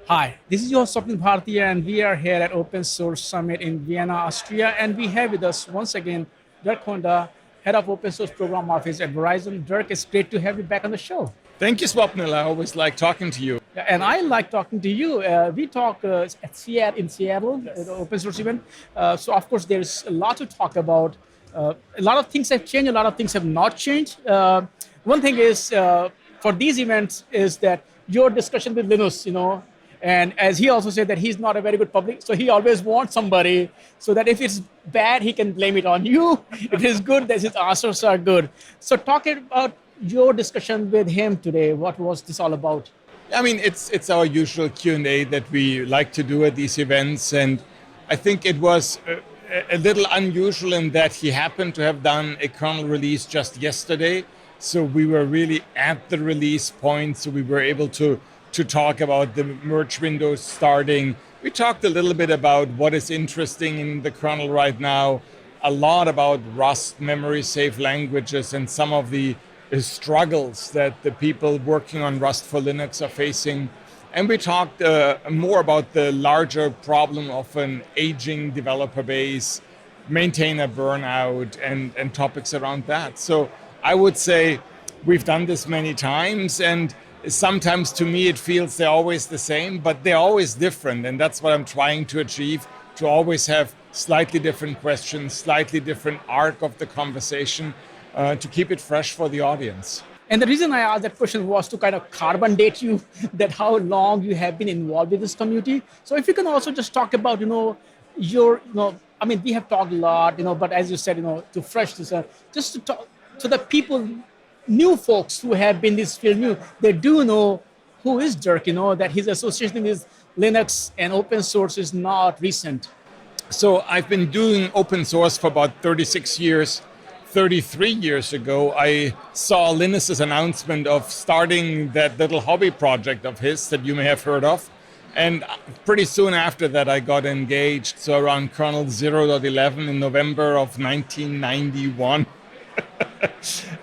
Hi, this is your Swapnil Bhartiya, and we are here at Open Source Summit in Vienna, Austria. And we have with us once again Dirk Hohndel, Head of Open Source Program Office at Verizon. Dirk, it's great to have you back on the show. Thank you, Swapnil. I always like talking to you. Yeah, and I like talking to you. We talk at Seattle, in Seattle, at the open source event. So, of course, there's a lot to talk about. A lot of things have changed, a lot of things have not changed. One thing is, for these events, is that your discussion with Linus, and as he also said that he's not a very good public, so he always wants somebody so that if it's bad, he can blame it on you. If it's good, that his answers are good. So, talking about your discussion with him today, what was this all about? I mean, it's our usual Q&A that we like to do at these events, and I think it was a little unusual in that he happened to have done a kernel release just yesterday. So we were really at the release point, so we were able to talk about the merge windows starting. We talked a little bit about what is interesting in the kernel right now, a lot about Rust, memory safe languages, and some of the struggles that the people working on Rust for Linux are facing. And we talked more about the larger problem of an aging developer base, maintainer burnout, and topics around that. So I would say we've done this many times, and sometimes to me it feels they're always the same, but they're always different. And that's what I'm trying to achieve, to always have slightly different questions, slightly different arc of the conversation, to keep it fresh for the audience. And the reason I asked that question was to kind of carbon date you, that how long you have been involved with this community. So if you can also just talk about, I mean, we have talked a lot, but as you said, to fresh this, just to talk to the people, new folks who have been in this field new, they do know who is Dirk, that his association with Linux and open source is not recent. So I've been doing open source for about 36 years. 33 years ago, I saw Linus's announcement of starting that little hobby project of his that you may have heard of. And pretty soon after that, I got engaged. So around kernel 0.11 in November of 1991.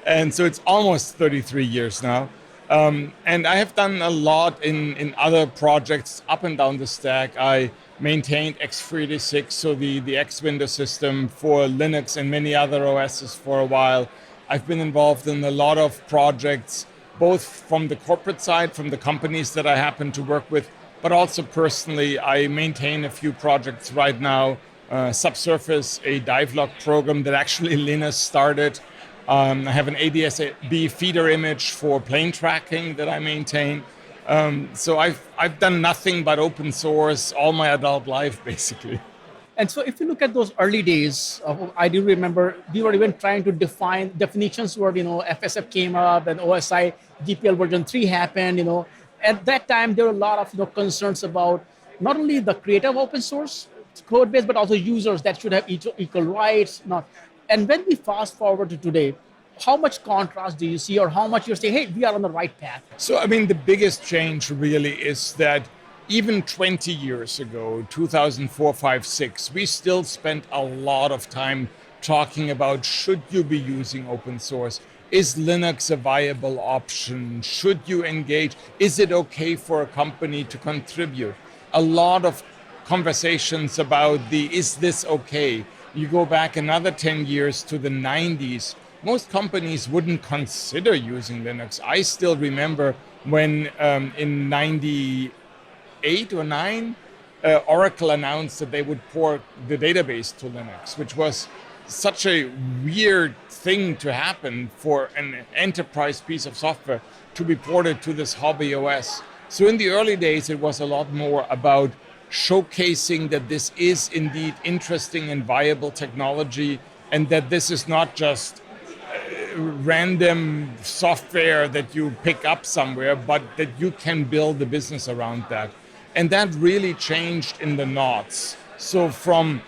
And so it's almost 33 years now. And I have done a lot in other projects up and down the stack. I maintained x86, so the X window system for Linux and many other OSs for a while. I've been involved in a lot of projects, both from the corporate side, from the companies that I happen to work with, but also personally. I maintain a few projects right now. SubSurface, a dive-log program that actually Linus started. I have an ADS-B feeder image for plane tracking that I maintain. So I've done nothing but open source all my adult life, basically. And so if you look at those early days, I do remember we were even trying to define definitions where, FSF came up and OSI GPL version 3 happened, At that time, there were a lot of, concerns about not only the creator of open source code base, but also users that should have equal rights. And when we fast forward to today, how much contrast do you see, or how much you're saying, hey, we are on the right path? So, I mean, the biggest change really is that even 20 years ago, 2004, 5, 6, we still spent a lot of time talking about, should you be using open source? Is Linux a viable option? Should you engage? Is it okay for a company to contribute? A lot of conversations about is this okay? You go back another 10 years to the 90s, most companies wouldn't consider using Linux. I still remember when in 98 or 9, Oracle announced that they would port the database to Linux, which was such a weird thing to happen for an enterprise piece of software to be ported to this hobby OS. So in the early days, it was a lot more about showcasing that this is indeed interesting and viable technology, and that this is not just random software that you pick up somewhere, but that you can build a business around that. And that really changed in the noughts. So from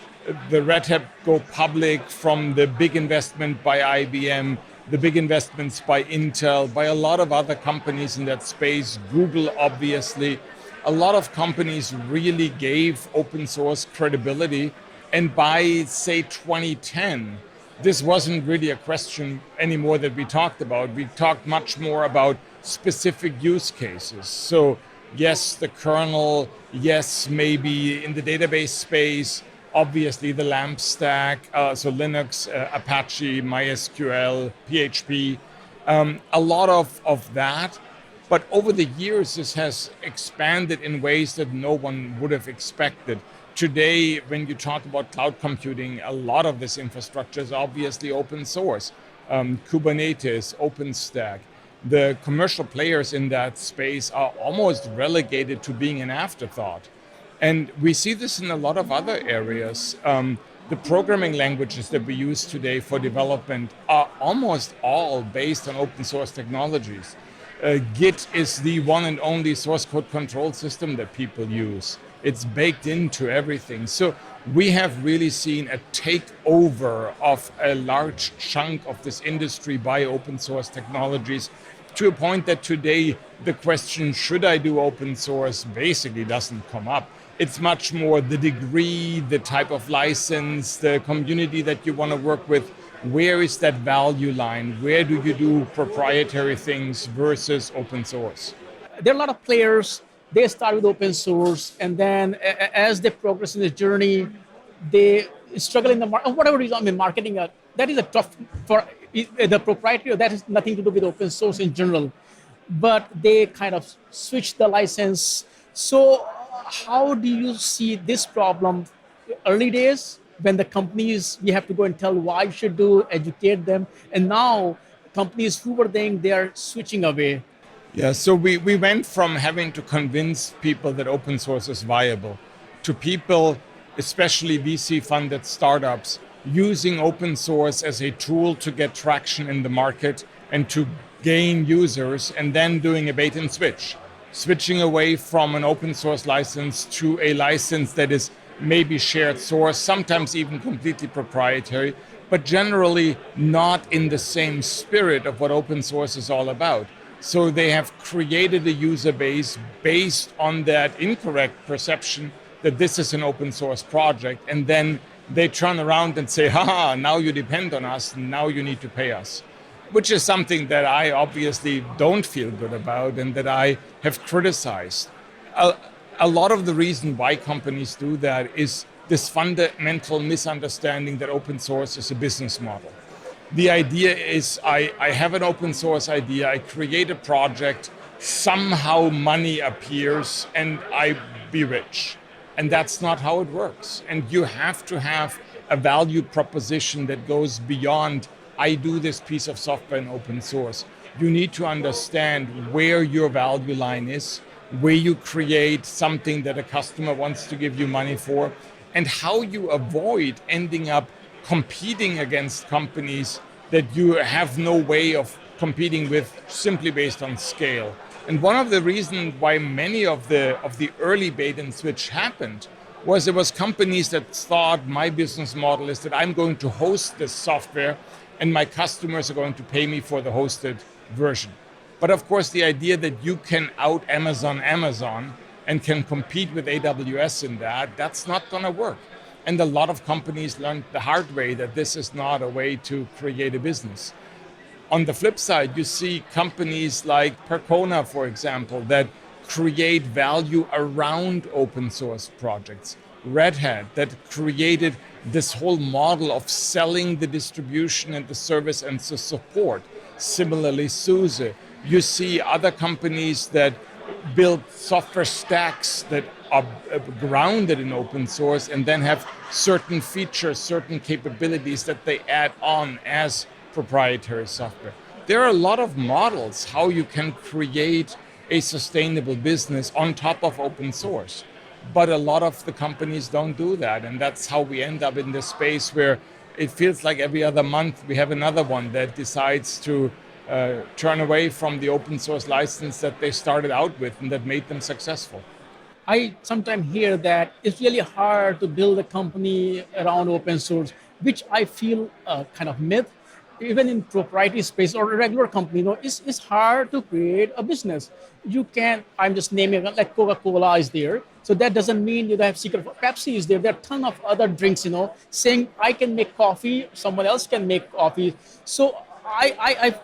the Red Hat go public, from the big investment by IBM, the big investments by Intel, by a lot of other companies in that space, Google obviously, a lot of companies really gave open source credibility. And by, say, 2010, this wasn't really a question anymore that we talked about. We talked much more about specific use cases. So Yes, the kernel, yes, maybe in the database space, obviously the LAMP stack, so Linux, Apache, MySQL, PHP, a lot of that. But over the years, this has expanded in ways that no one would have expected. Today, when you talk about cloud computing, a lot of this infrastructure is obviously open source. Kubernetes, OpenStack. The commercial players in that space are almost relegated to being an afterthought. And we see this in a lot of other areas. The programming languages that we use today for development are almost all based on open source technologies. Git is the one and only source code control system that people use. It's baked into everything. So we have really seen a takeover of a large chunk of this industry by open source technologies, to a point that today the question, should I do open source, basically doesn't come up. It's much more the degree, the type of license, the community that you want to work with. Where is that value line? Where do you do proprietary things versus open source? There are a lot of players, they start with open source, and then as they progress in the journey, they struggle in the market, whatever reason, I mean, marketing, that is a tough, for the proprietary, that has nothing to do with open source in general, but they kind of switch the license. So how do you see this problem early days when the companies, we have to go and tell why you should do, educate them, and now companies who were saying they are switching away? Yeah, so we went from having to convince people that open source is viable to people, especially VC funded startups, using open source as a tool to get traction in the market and to gain users, and then doing a bait and switch, switching away from an open source license to a license that is maybe shared source, sometimes even completely proprietary, but generally not in the same spirit of what open source is all about. So they have created a user base based on that incorrect perception that this is an open source project, and then they turn around and say, haha, now you depend on us, now you need to pay us. Which is something that I obviously don't feel good about and that I have criticized. A lot of the reason why companies do that is this fundamental misunderstanding that open source is a business model. The idea is I have an open source idea, I create a project, somehow money appears and I be rich. And that's not how it works. And you have to have a value proposition that goes beyond, I do this piece of software in open source. You need to understand where your value line is, where you create something that a customer wants to give you money for, and how you avoid ending up competing against companies that you have no way of competing with simply based on scale. And one of the reasons why many of the early bait and switch happened was there was companies that thought my business model is that I'm going to host this software and my customers are going to pay me for the hosted version. But of course, the idea that you can out Amazon and can compete with AWS in that, that's not going to work. And a lot of companies learned the hard way that this is not a way to create a business. On the flip side, you see companies like Percona, for example, that create value around open source projects. Red Hat, that created this whole model of selling the distribution and the service and the support. Similarly, SUSE. You see other companies that build software stacks that are grounded in open source and then have certain features, certain capabilities that they add on as proprietary software. There are a lot of models how you can create a sustainable business on top of open source. But a lot of the companies don't do that. And that's how we end up in this space where it feels like every other month we have another one that decides to turn away from the open source license that they started out with and that made them successful. I sometimes hear that it's really hard to build a company around open source, which I feel kind of myth. Even in proprietary space or a regular company, it's hard to create a business. You can, I'm just naming it, like Coca-Cola is there. So that doesn't mean you have secret. Pepsi is there. There are a ton of other drinks, saying I can make coffee, someone else can make coffee. So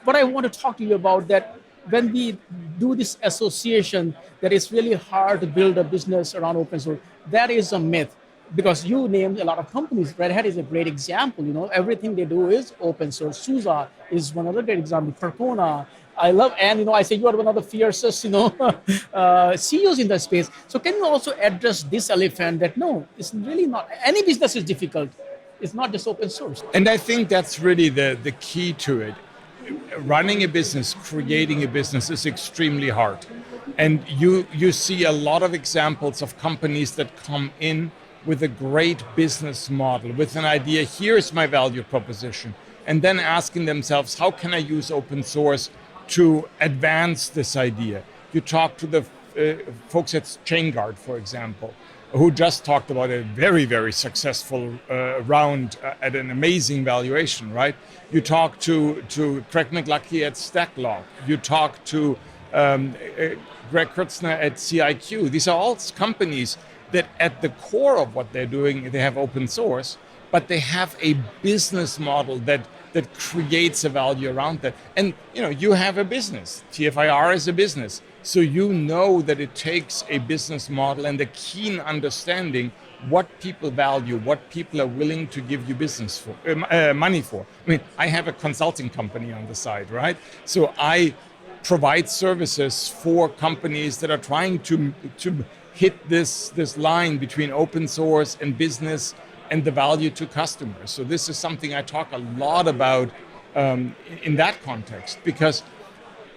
what I want to talk to you about that, when we do this association that it's really hard to build a business around open source, that is a myth. Because you named a lot of companies. Red Hat is a great example. Everything they do is open source. SUSE is one other great example. Percona. I love, and I say you are one of the fiercest, CEOs in the space. So can you also address this elephant that no, it's really not. Any business is difficult. It's not just open source. And I think that's really the key to it. Running a business, creating a business is extremely hard. And you see a lot of examples of companies that come in with a great business model, with an idea, here's my value proposition, and then asking themselves, how can I use open source to advance this idea? You talk to the folks at ChainGuard, for example, who just talked about a very, very successful round at an amazing valuation, right? You talk to Craig McLuckie at Stacklog. You talk to Greg Kurtzner at CIQ. These are all companies that at the core of what they're doing, they have open source, but they have a business model that creates a value around that. And you have a business. TFIR is a business. So you know that it takes a business model and a keen understanding what people value, what people are willing to give you business for, money for. I mean, I have a consulting company on the side, right? So I provide services for companies that are trying to hit this line between open source and business and the value to customers. So this is something I talk a lot about in that context, because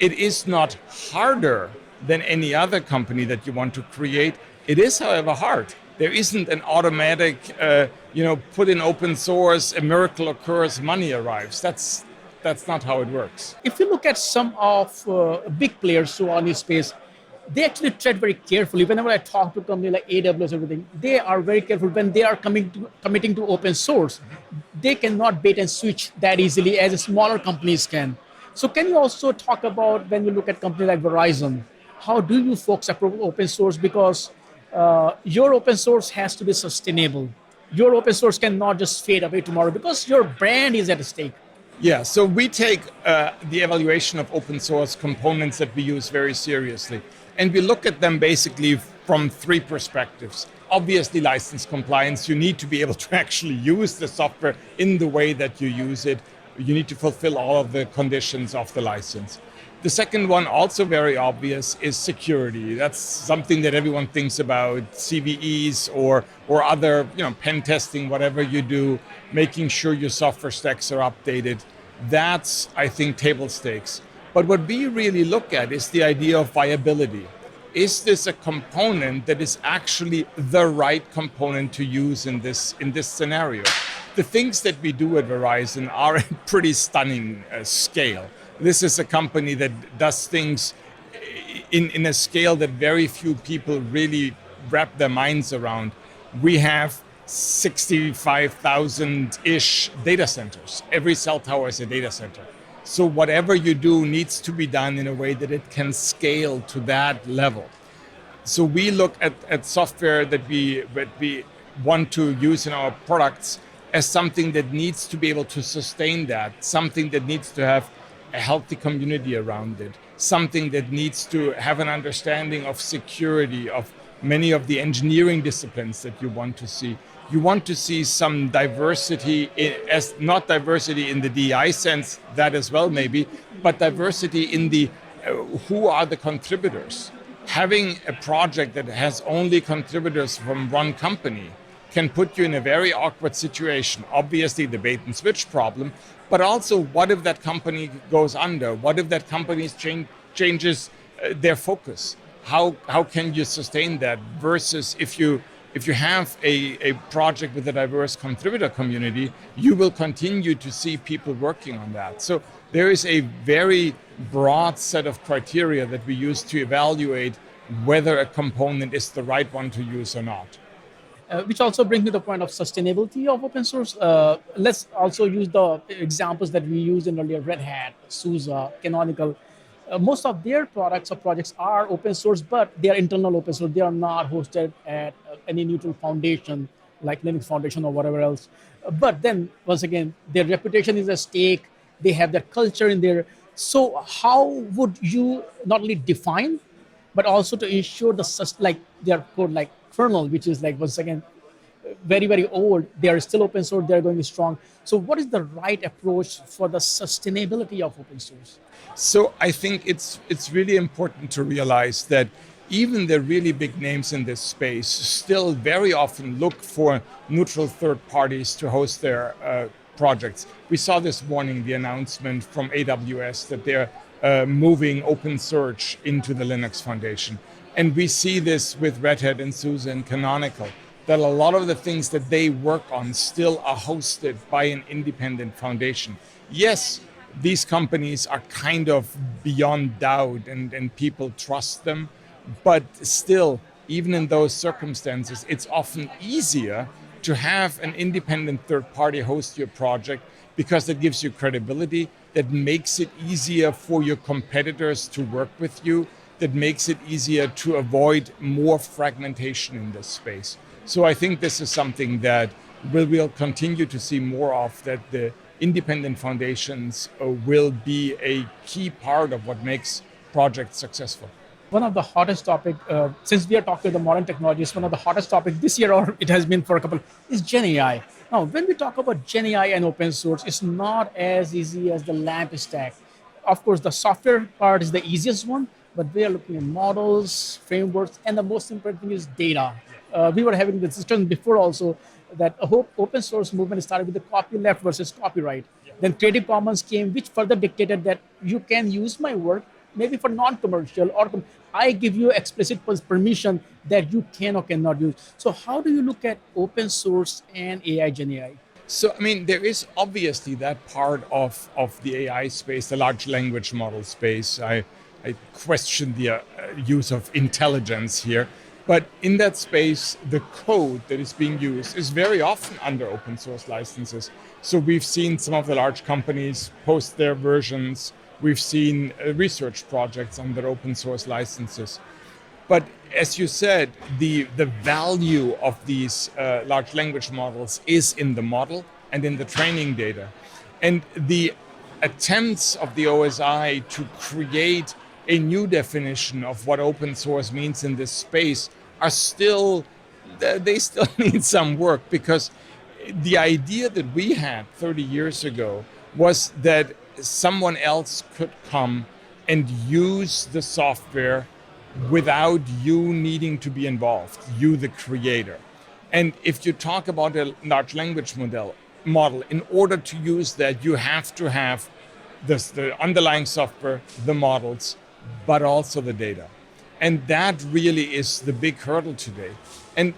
it is not harder than any other company that you want to create. It is, however, hard. There isn't an automatic, put in open source, a miracle occurs, money arrives. That's not how it works. If you look at some of big players who are in this space, they actually tread very carefully. Whenever I talk to a company like AWS, everything, they are very careful when they are committing to open source. They cannot bait and switch that easily as smaller companies can. So can you also talk about, when you look at companies like Verizon, how do you folks approach open source? Because your open source has to be sustainable. Your open source cannot just fade away tomorrow because your brand is at stake. Yeah, so we take the evaluation of open source components that we use very seriously. And we look at them basically from three perspectives. Obviously, license compliance. You need to be able to actually use the software in the way that you use it. You need to fulfill all of the conditions of the license. The second one, also very obvious, is security. That's something that everyone thinks about, CVEs or other, pen testing, whatever you do, making sure your software stacks are updated. That's, I think, table stakes. But what we really look at is the idea of viability. Is this a component that is actually the right component to use in this scenario? The things that we do at Verizon are a pretty stunning scale. This is a company that does things in a scale that very few people really wrap their minds around. We have 65,000-ish data centers. Every cell tower is a data center. So whatever you do needs to be done in a way that it can scale to that level. So we look at software that we want to use in our products as something that needs to be able to sustain that, something that needs to have a healthy community around it, something that needs to have an understanding of security, of many of the engineering disciplines that you want to see. You want to see some diversity, as not diversity in the DEI sense, that as well maybe, but diversity in the who are the contributors. Having a project that has only contributors from one company can put you in a very awkward situation. Obviously, the bait and switch problem, but also what if that company goes under? What if that company changes their focus? How can you sustain that versus if you have a project with a diverse contributor community, you will continue to see people working on that. So there is a very broad set of criteria that we use to evaluate whether a component is the right one to use or not. Which also brings me to the point of sustainability of open source. Let's also use the examples that we used in earlier, Red Hat, SUSE, Canonical. Most of their products or projects are open source, but they are internal open source. They are not hosted at any neutral foundation like Linux Foundation or whatever else. But then, once again, their reputation is at stake. They have that culture in there. So how would you not only define, but also to ensure like their code like kernel, which is like once again very very old, they are still open source, they're going strong. So what is the right approach for the sustainability of open source? So I think it's really important to realize that even the really big names in this space still very often look for neutral third parties to host their projects. We saw this morning the announcement from AWS that they're moving OpenSearch into the Linux Foundation. And we see this with Red Hat and SUSE and Canonical, that a lot of the things that they work on still are hosted by an independent foundation. Yes, these companies are kind of beyond doubt and people trust them, but still, even in those circumstances, it's often easier to have an independent third party host your project because that gives you credibility, that makes it easier for your competitors to work with you, that makes it easier to avoid more fragmentation in this space. So I think this is something that we'll continue to see more of, that the independent foundations will be a key part of what makes projects successful. One of the hottest topic, since we are talking about modern technologies, one of the hottest topics this year, or it has been for a couple, is Gen AI. Now, when we talk about Gen AI and open source, it's not as easy as the LAMP stack. Of course, the software part is the easiest one, but we are looking at models, frameworks, and the most important thing is data. We were having this discussion before also that a whole open source movement started with the copyleft versus copyright. Then Creative Commons came, which further dictated that you can use my work maybe for non-commercial, or I give you explicit permission that you can or cannot use. So how do you look at open source and AI, Gen AI? So, I mean, there is obviously that part of the AI space, the large language model space. I question the use of intelligence here. But in that space, the code that is being used is very often under open source licenses. So we've seen some of the large companies post their versions. We've seen research projects under open source licenses. But as you said, the value of these large language models is in the model and in the training data. And the attempts of the OSI to create a new definition of what open source means in this space are still, they still need some work, because the idea that we had 30 years ago was that someone else could come and use the software without you needing to be involved, you the creator. And if you talk about a large language model, in order to use that, you have to have the underlying software, the models, but also the data. And that really is the big hurdle today. And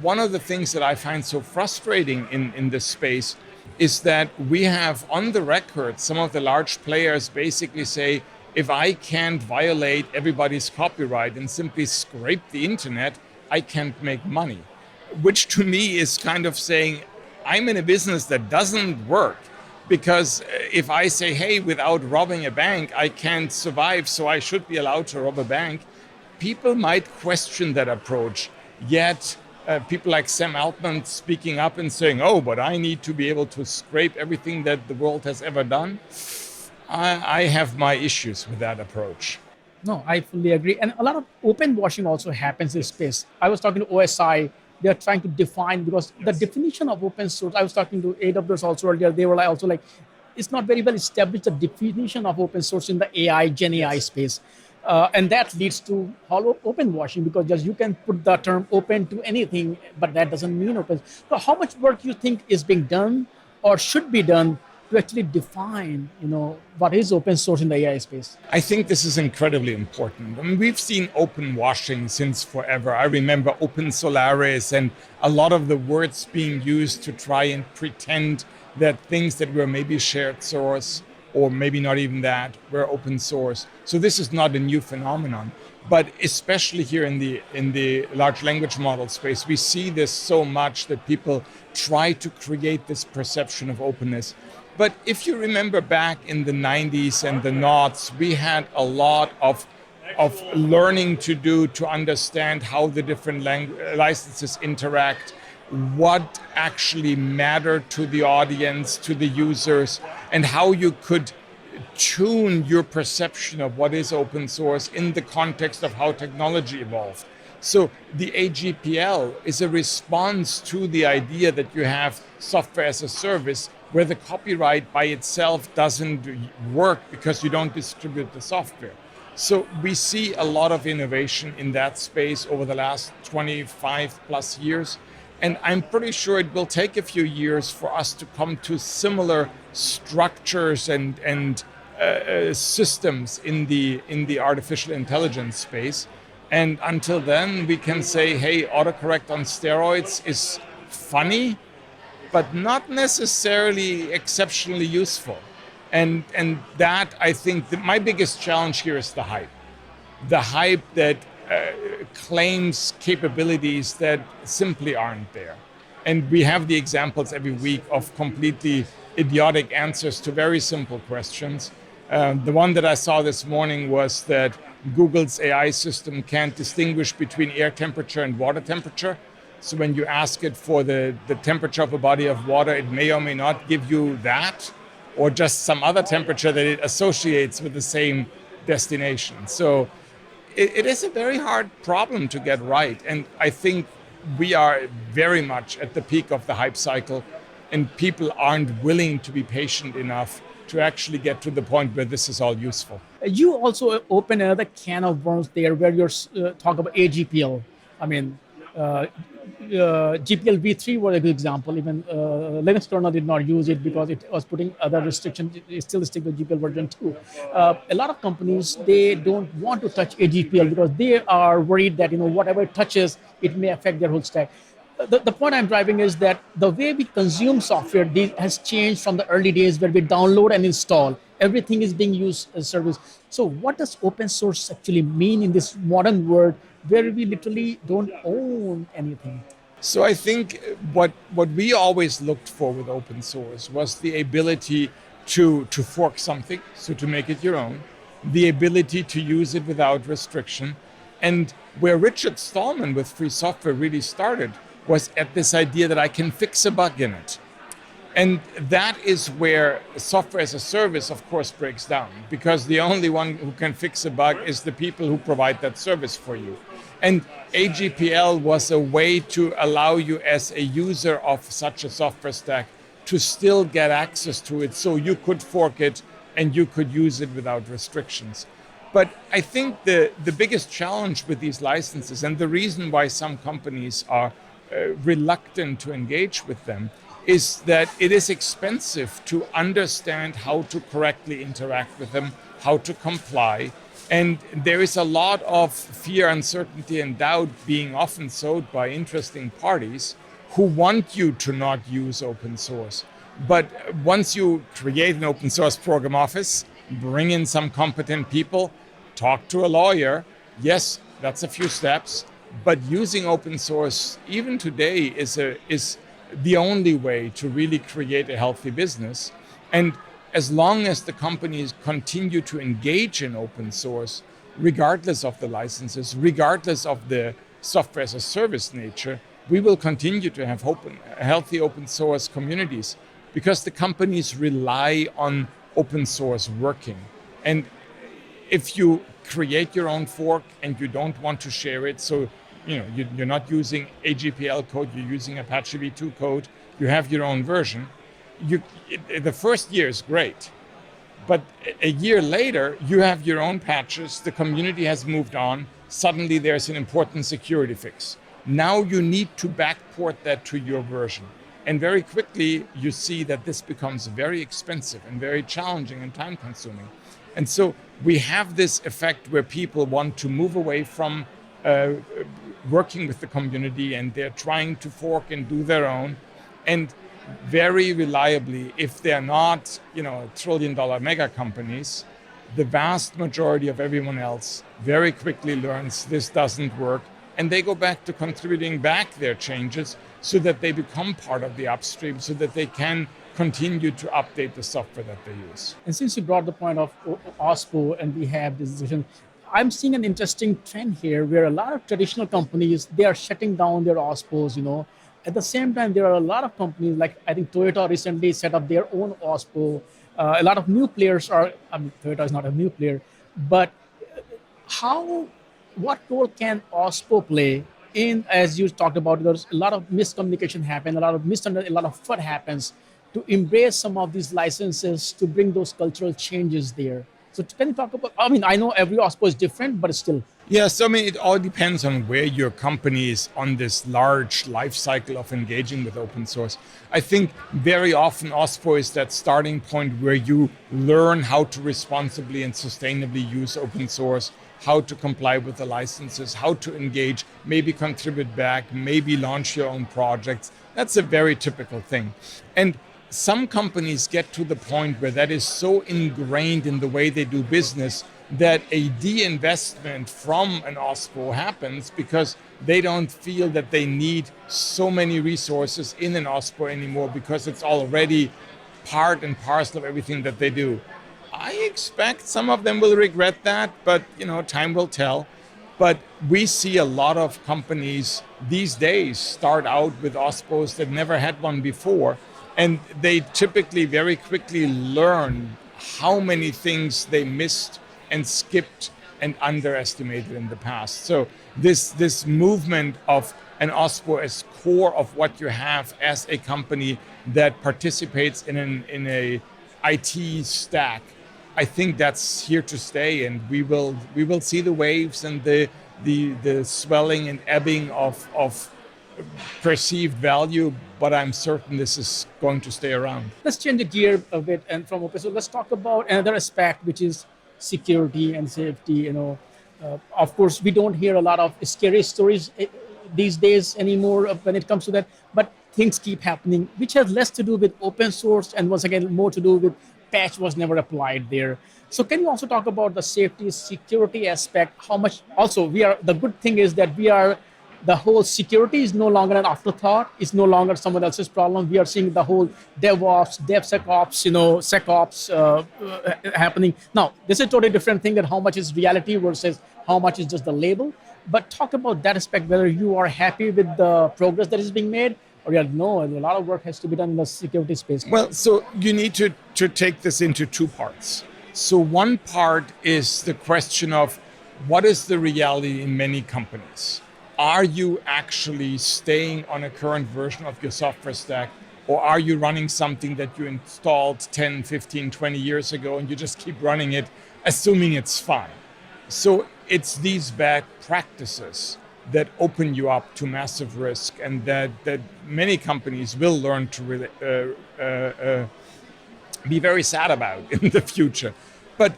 one of the things that I find so frustrating in this space is that we have on the record some of the large players basically say, if I can't violate everybody's copyright and simply scrape the internet, I can't make money. Which to me is kind of saying, I'm in a business that doesn't work. Because if I say, hey, without robbing a bank, I can't survive, so I should be allowed to rob a bank, people might question that approach. Yet people like Sam Altman speaking up and saying, oh, but I need to be able to scrape everything that the world has ever done. I have my issues with that approach. No, I fully agree. And a lot of open washing also happens in this space. I was talking to OSI. They're trying to define, because the definition of open source, I was talking to AWS also earlier, they were also like, it's not very well established, the definition of open source in the AI, Gen AI space. And that leads to hollow open washing, because just you can put the term open to anything, but that doesn't mean open. So how much work you think is being done or should be done to actually define, what is open source in the AI space? I think this is incredibly important. I mean, we've seen open washing since forever. I remember Open Solaris and a lot of the words being used to try and pretend that things that were maybe shared source, or maybe not even that, were open source. So this is not a new phenomenon. But especially here in the large language model space, we see this so much that people try to create this perception of openness. But if you remember back in the 90s and the noughts, we had a lot of learning to do to understand how the different licenses interact, what actually mattered to the audience, to the users, and how you could tune your perception of what is open source in the context of how technology evolved. So the AGPL is a response to the idea that you have software as a service where the copyright by itself doesn't work because you don't distribute the software. So we see a lot of innovation in that space over the last 25 plus years. And I'm pretty sure it will take a few years for us to come to similar structures and systems in the artificial intelligence space. And until then, we can say, hey, autocorrect on steroids is funny, but not necessarily exceptionally useful. And that, I think, my biggest challenge here is the hype. The hype that claims capabilities that simply aren't there. And we have the examples every week of completely idiotic answers to very simple questions. The one that I saw this morning was that Google's AI system can't distinguish between air temperature and water temperature. So when you ask it for the temperature of a body of water, it may or may not give you that, or just some other temperature that it associates with the same destination. So it is a very hard problem to get right. And I think we are very much at the peak of the hype cycle, and people aren't willing to be patient enough to actually get to the point where this is all useful. You also open another can of worms there where you're talk about AGPL. I mean, GPL v3 was a good example. Even Linus kernel did not use it because it was putting other restrictions. It still stick with GPL version 2. A lot of companies, they don't want to touch AGPL because they are worried that whatever it touches, it may affect their whole stack. The point I'm driving is that the way we consume software has changed from the early days where we download and install. Everything is being used as service. So what does open source actually mean in this modern world where we literally don't own anything? So I think what we always looked for with open source was the ability to fork something, so to make it your own, the ability to use it without restriction. And where Richard Stallman with free software really started was at this idea that I can fix a bug in it. And that is where software as a service, of course, breaks down, because the only one who can fix a bug is the people who provide that service for you. And AGPL was a way to allow you as a user of such a software stack to still get access to it, so you could fork it and you could use it without restrictions. But I think the biggest challenge with these licenses, and the reason why some companies are reluctant to engage with them, is that it is expensive to understand how to correctly interact with them, how to comply. And there is a lot of fear, uncertainty, and doubt being often sowed by interesting parties who want you to not use open source. But once you create an open source program office, bring in some competent people, talk to a lawyer, yes, that's a few steps. But using open source, even today, is the only way to really create a healthy business. And as long as the companies continue to engage in open source, regardless of the licenses, regardless of the software as a service nature, we will continue to have healthy open source communities, because the companies rely on open source working. And if you create your own fork and you don't want to share it, so you're not using AGPL code, you're using Apache v2 code, you have your own version, the first year is great. But a year later, you have your own patches, the community has moved on, suddenly there's an important security fix. Now you need to backport that to your version. And very quickly, you see that this becomes very expensive and very challenging and time consuming. And so we have this effect where people want to move away from working with the community, and they're trying to fork and do their own. And very reliably, if they're not, trillion-dollar mega companies, the vast majority of everyone else very quickly learns this doesn't work, and they go back to contributing back their changes so that they become part of the upstream, so that they can continue to update the software that they use. And since you brought the point of OSPO and we have this decision, I'm seeing an interesting trend here where a lot of traditional companies, they are shutting down their OSPOs, At the same time, there are a lot of companies, like I think Toyota recently set up their own OSPO. A lot of new players are, I mean, Toyota is not a new player, but how, what role can OSPO play in, as you talked about, there's a lot of miscommunication happen, a lot of a lot of FUD happens to embrace some of these licenses to bring those cultural changes there. So can you talk about, I mean, I know every OSPO is different, but still. Yes, I mean, it all depends on where your company is on this large life cycle of engaging with open source. I think very often OSPO is that starting point where you learn how to responsibly and sustainably use open source, how to comply with the licenses, how to engage, maybe contribute back, maybe launch your own projects. That's a very typical thing. And some companies get to the point where that is so ingrained in the way they do business that a de-investment from an OSPO happens because they don't feel that they need so many resources in an OSPO anymore because it's already part and parcel of everything that they do. I expect some of them will regret that, but time will tell. But we see a lot of companies these days start out with OSPOs that never had one before, and they typically very quickly learn how many things they missed and skipped and underestimated in the past. So this movement of an OSPO as core of what you have as a company that participates in a IT stack, I think that's here to stay, and we will see the waves and the swelling and ebbing of perceived value, but I'm certain this is going to stay around. Let's change the gear a bit and from open. So let's talk about another aspect, which is security and safety. Of course, we don't hear a lot of scary stories these days anymore when it comes to that, but things keep happening, which has less to do with open source and once again more to do with patch was never applied there. So can you also talk about the safety security aspect? How much also the good thing is that the whole security is no longer an afterthought. It's no longer someone else's problem. We are seeing the whole DevOps, DevSecOps, SecOps happening. Now, this is a totally different thing that how much is reality versus how much is just the label. But talk about that aspect, whether you are happy with the progress that is being made, or no, a lot of work has to be done in the security space. Well, so you need to take this into two parts. So one part is the question of what is the reality in many companies? Are you actually staying on a current version of your software stack, or are you running something that you installed 10, 15, 20 years ago and you just keep running it, assuming it's fine? So it's these bad practices that open you up to massive risk, and that many companies will learn to really, be very sad about in the future. But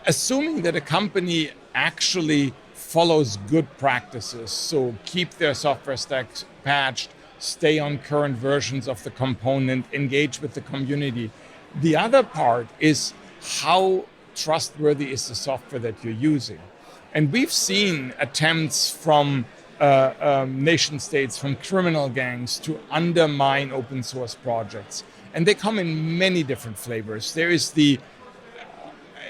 assuming that a company actually follows good practices, so keep their software stacks patched, stay on current versions of the component, engage with the community. The other part is how trustworthy is the software that you're using. And we've seen attempts from nation states, from criminal gangs to undermine open source projects. And they come in many different flavors. There is the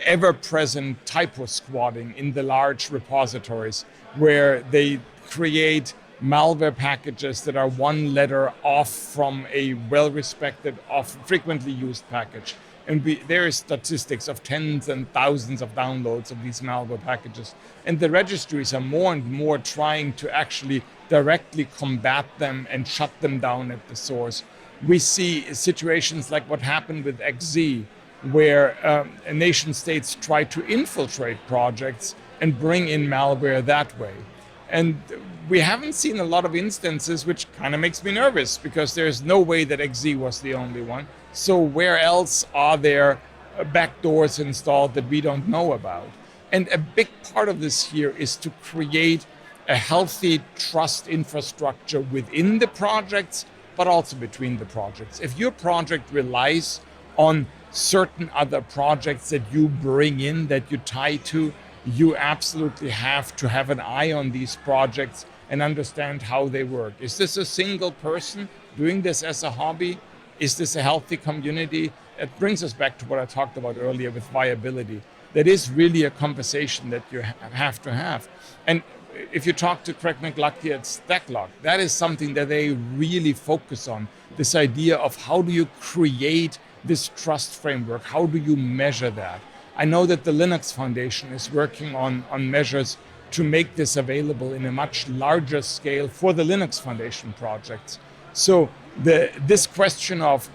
ever-present typo squatting in the large repositories where they create malware packages that are one letter off from a well-respected, frequently used package. And there is statistics of tens and thousands of downloads of these malware packages. And the registries are more and more trying to actually directly combat them and shut them down at the source. We see situations like what happened with XZ, where nation states try to infiltrate projects and bring in malware that way. And we haven't seen a lot of instances, which kind of makes me nervous, because there's no way that XZ was the only one. So where else are there backdoors installed that we don't know about? And a big part of this here is to create a healthy trust infrastructure within the projects, but also between the projects. If your project relies on certain other projects that you bring in, that you tie to, you absolutely have to have an eye on these projects and understand how they work. Is this a single person doing this as a hobby? Is this a healthy community? It brings us back to what I talked about earlier with viability. That is really a conversation that you have to have. And if you talk to Craig McLuckie at Stacklog, that is something that they really focus on. This idea of how do you create this trust framework? How do you measure that? I know that the Linux Foundation is working on measures to make this available in a much larger scale for the Linux Foundation projects. So this question of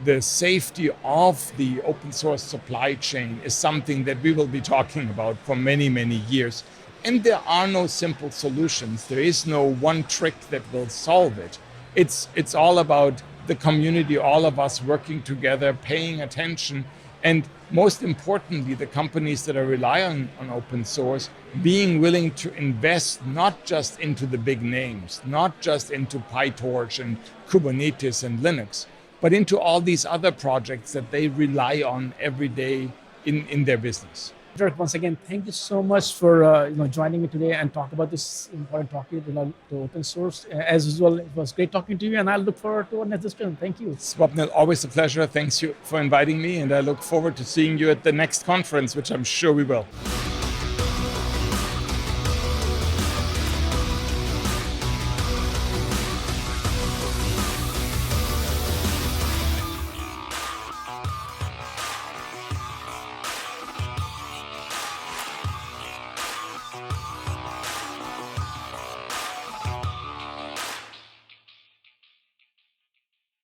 the safety of the open source supply chain is something that we will be talking about for many, many years. And there are no simple solutions. There is no one trick that will solve it. It's all about the community, all of us working together, paying attention, and most importantly, the companies that are relying on open source being willing to invest not just into the big names, not just into PyTorch and Kubernetes and Linux, but into all these other projects that they rely on every day in their business. Dirk, once again, thank you so much for joining me today and talk about this important topic to open source. As usual, it was great talking to you, and I look forward to our next discussion. Thank you. Swapnil, always a pleasure. Thanks you for inviting me, and I look forward to seeing you at the next conference, which I'm sure we will.